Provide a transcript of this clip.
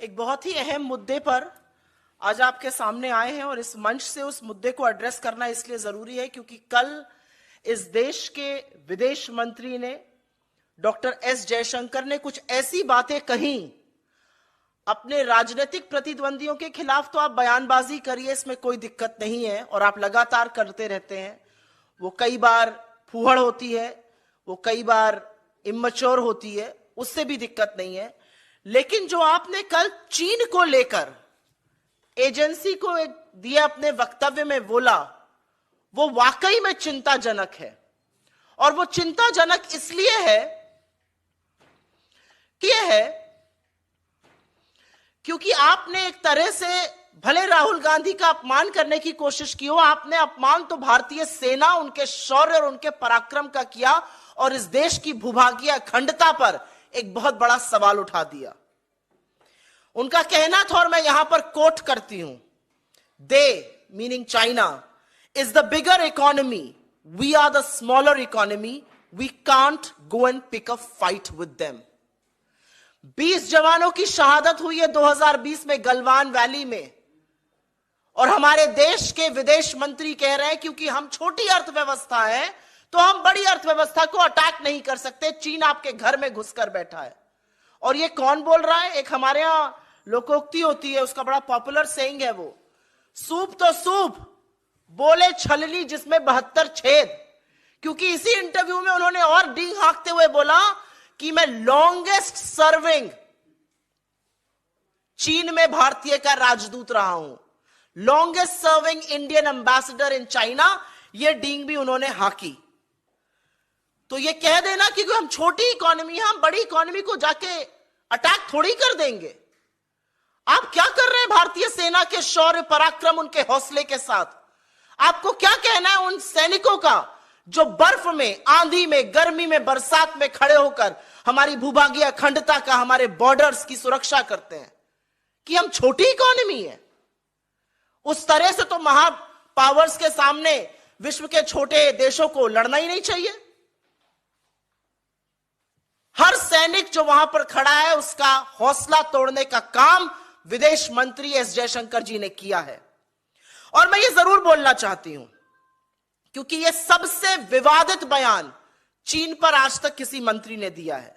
एक बहुत ही अहम मुद्दे पर आज आपके सामने आए हैं और इस मंच से उस मुद्दे को एड्रेस करना इसलिए जरूरी है क्योंकि कल इस देश के विदेश मंत्री ने डॉक्टर एस जयशंकर ने कुछ ऐसी बातें कही। अपने राजनीतिक प्रतिद्वंदियों के खिलाफ तो आप बयानबाजी करिए, इसमें कोई दिक्कत नहीं है और आप लगातार करते रहते हैं। वो कई बार फूहड़ होती है, वो कई बार इमैच्योर होती है, उससे भी दिक्कत नहीं है। लेकिन जो आपने कल चीन को लेकर एजेंसी को दिए अपने वक्तव्य में बोला, वो वाकई में चिंताजनक है। और वो चिंताजनक इसलिए है क्योंकि आपने एक तरह से भले राहुल गांधी का अपमान करने की कोशिश की हो, आपने अपमान तो भारतीय सेना, उनके शौर्य और उनके पराक्रम का किया और इस देश की भूभागीय अखंडता पर एक बहुत बड़ा सवाल उठा दिया। उनका कहना था और मैं यहां पर कोट करती हूं, they meaning China is the bigger economy, we are the smaller economy, we can't go and pick a fight with them. 20 जवानों की शहादत हुई है 2020 में गलवान वैली में और हमारे देश के विदेश मंत्री कह रहे हैं क्योंकि हम छोटी अर्थव्यवस्था है तो हम बड़ी अर्थव्यवस्था को अटैक नहीं कर सकते, चीन आपके घर में घुसकर बैठा है। और ये कौन बोल रहा है? एक हमारे यहां लोकोक्ति होती है, उसका बड़ा पॉपुलर सेइंग है वो, सूप तो सूप बोले छलनी जिसमें 72 छेद। क्योंकि इसी इंटरव्यू में उन्होंने और डींग हाँकते हुए बोला कि मैं लॉन्गेस्ट सर्विंग चीन में भारतीय का राजदूत रहा हूं, longest serving Indian ambassador in China. ये डींग भी उन्होंने हाकी। तो ये कह देना कि हम छोटी इकोनॉमी है, हम बड़ी इकोनॉमी को जाके अटैक थोड़ी कर देंगे। आप क्या कर रहे हैं भारतीय सेना के शौर्य पराक्रम, उनके हौसले के साथ? आपको क्या कहना है उन सैनिकों का जो बर्फ में, आंधी में, गर्मी में, बरसात में खड़े होकर हमारी भूभागीय अखंडता का, हमारे बॉर्डर्स की सुरक्षा करते हैं, कि हम छोटी इकोनॉमी है? उस तरह से तो महा पावर्स के सामने विश्व के छोटे देशों को लड़ना ही नहीं चाहिए। हर सैनिक जो वहां पर खड़ा है उसका हौसला तोड़ने का काम विदेश मंत्री एस जयशंकर जी ने किया है। और मैं ये जरूर बोलना चाहती हूं क्योंकि यह सबसे विवादित बयान चीन पर आज तक किसी मंत्री ने दिया है।